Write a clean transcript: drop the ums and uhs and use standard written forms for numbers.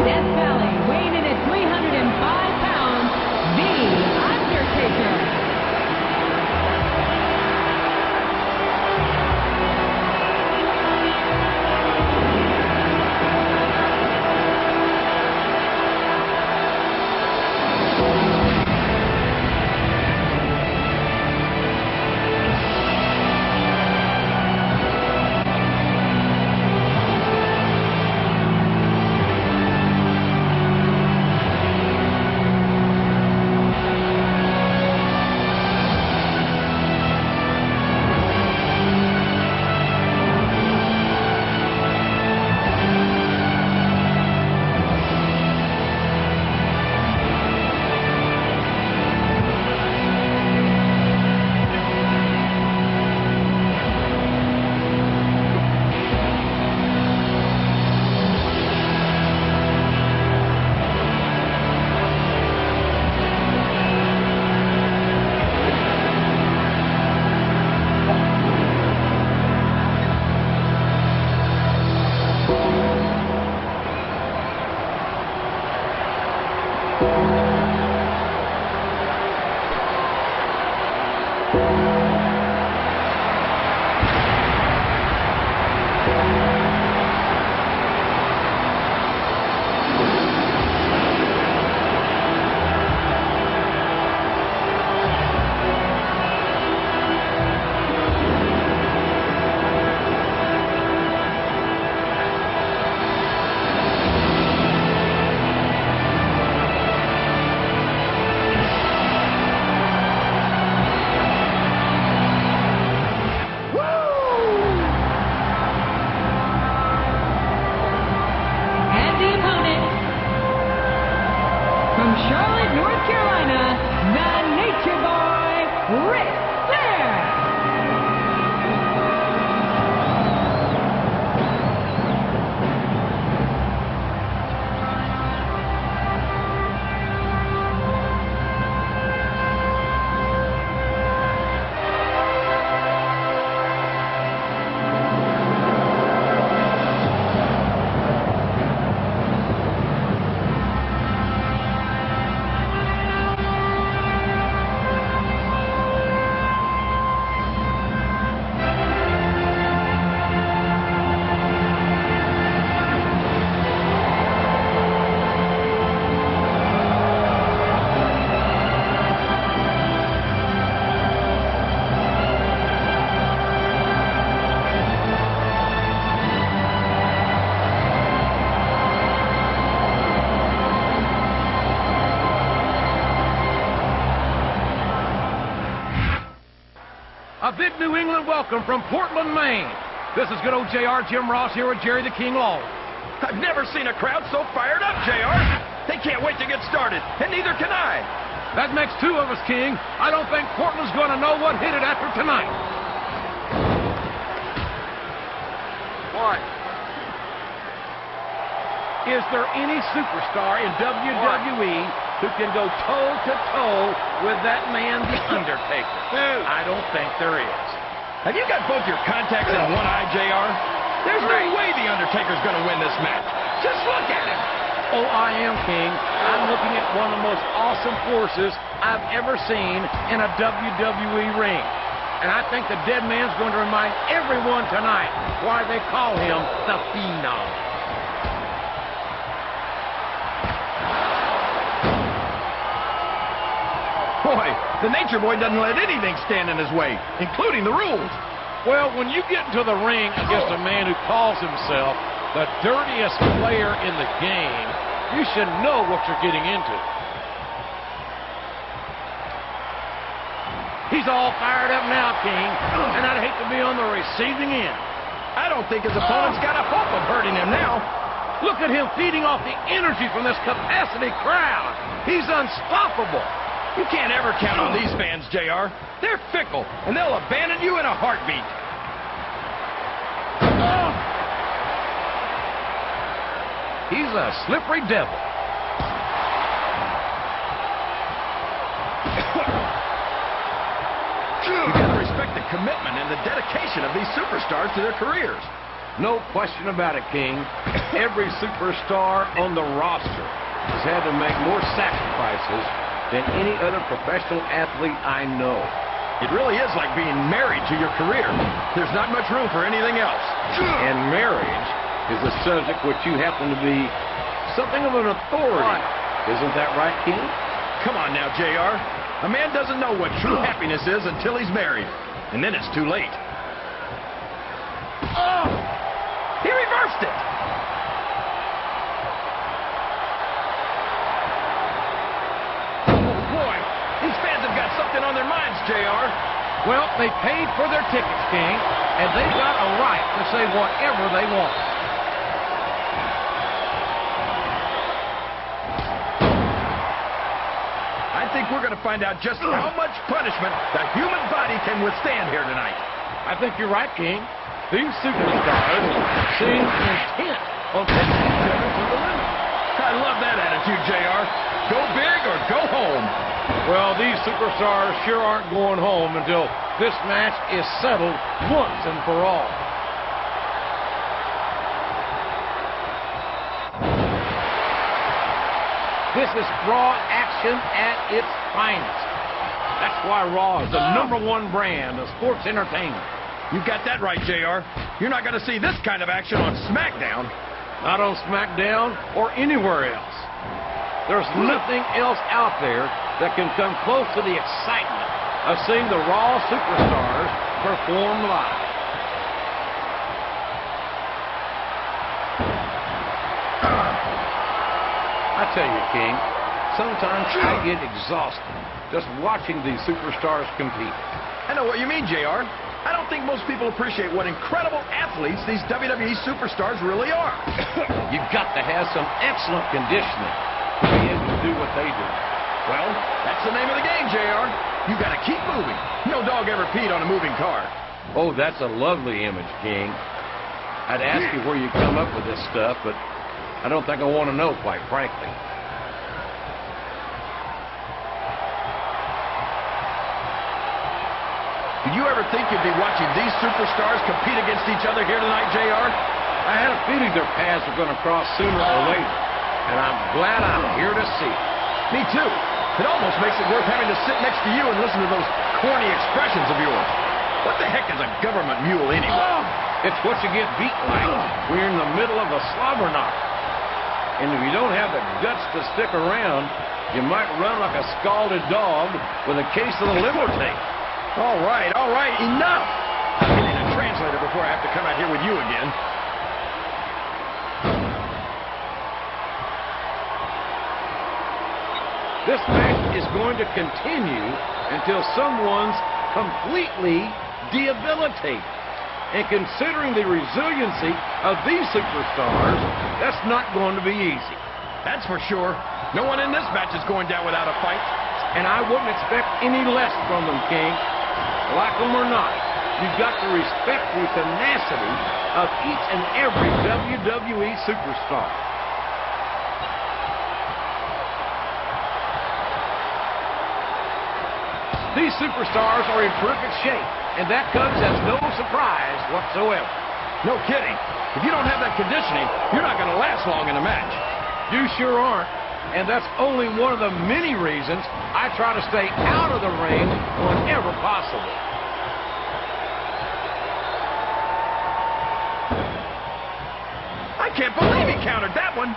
Death Valley, weighing in at 305 pounds, The Undertaker. From Charlotte, North Carolina, the Nature Boy, Ric Flair. A big New England welcome from Portland, Maine. This is good old JR, Jim Ross here with Jerry the King Law. I've never seen a crowd so fired up, JR. They can't wait to get started, and neither can I. That makes two of us, King. I don't think Portland's going to know what hit it after tonight. What? Is there any superstar in WWE who can go toe-to-toe with that man, The Undertaker? Dude. I don't think there is. Have you got both your contacts in one eye, JR? There's no way The Undertaker's going to win this match. Just look at him. Oh, I am, King. I'm looking at one of the most awesome forces I've ever seen in a WWE ring. And I think the dead man's going to remind everyone tonight why they call him the Phenom. Boy, the Nature Boy doesn't let anything stand in his way, including the rules. Well, when you get into the ring against a man who calls himself the dirtiest player in the game, you should know what you're getting into. He's all fired up now, King, and I'd hate to be on the receiving end. I don't think his opponent's got a hope of hurting him now. Look at him feeding off the energy from this capacity crowd. He's unstoppable. You can't ever count on these fans, JR. They're fickle, and they'll abandon you in a heartbeat. He's a slippery devil. You gotta respect the commitment and the dedication of these superstars to their careers. No question about it, King. Every superstar on the roster has had to make more sacrifices than any other professional athlete I know. It really is like being married to your career. There's not much room for anything else. And marriage is a subject which you happen to be something of an authority. Isn't that right, King? Come on now, JR. A man doesn't know what true happiness is until he's married. And then it's too late. Oh! He reversed it! Oh, boy! These fans have got something on their minds, JR. Well, they paid for their tickets, King, and they've got a right to say whatever they want. I think we're going to find out just how much punishment the human body can withstand here tonight. I think you're right, King. These superstars seem intent on taking each other to the limit. I love that attitude, JR. Go big or go home. Well, these superstars sure aren't going home until this match is settled once and for all. This is Raw action at its finest. That's why Raw is the #1 brand of sports entertainment. You got that right, JR. You're not going to see this kind of action on SmackDown. Not on SmackDown or anywhere else. There's nothing else out there that can come close to the excitement of seeing the Raw superstars perform live. I tell you, King, sometimes I get exhausted just watching these superstars compete. I know what you mean, JR. I don't think most people appreciate what incredible athletes these WWE superstars really are. You've got to have some excellent conditioning to be able to do what they do. Well, that's the name of the game, JR. You got to keep moving. No dog ever peed on a moving car. Oh, that's a lovely image, King. I'd ask you where you come up with this stuff, but I don't think I want to know, quite frankly. Did you ever think you'd be watching these superstars compete against each other here tonight, JR? I had a feeling their paths were going to cross sooner or later, and I'm glad I'm here to see it. Me too. It almost makes it worth having to sit next to you and listen to those corny expressions of yours. What the heck is a government mule anyway? It's what you get beat like when you're in the middle of a slobber knocker. And if you don't have the guts to stick around, you might run like a scalded dog with a case of the limo tape. All right, enough! I need a translator before I have to come out here with you again. This match is going to continue until someone's completely debilitated. And considering the resiliency of these superstars, that's not going to be easy. That's for sure. No one in this match is going down without a fight. And I wouldn't expect any less from them, King. Like them or not, you've got to respect the tenacity of each and every WWE superstar. These superstars are in perfect shape, and that comes as no surprise whatsoever. No kidding. If you don't have that conditioning, you're not going to last long in a match. You sure aren't, and that's only one of the many reasons I try to stay out of the ring whenever possible. I can't believe he countered that one.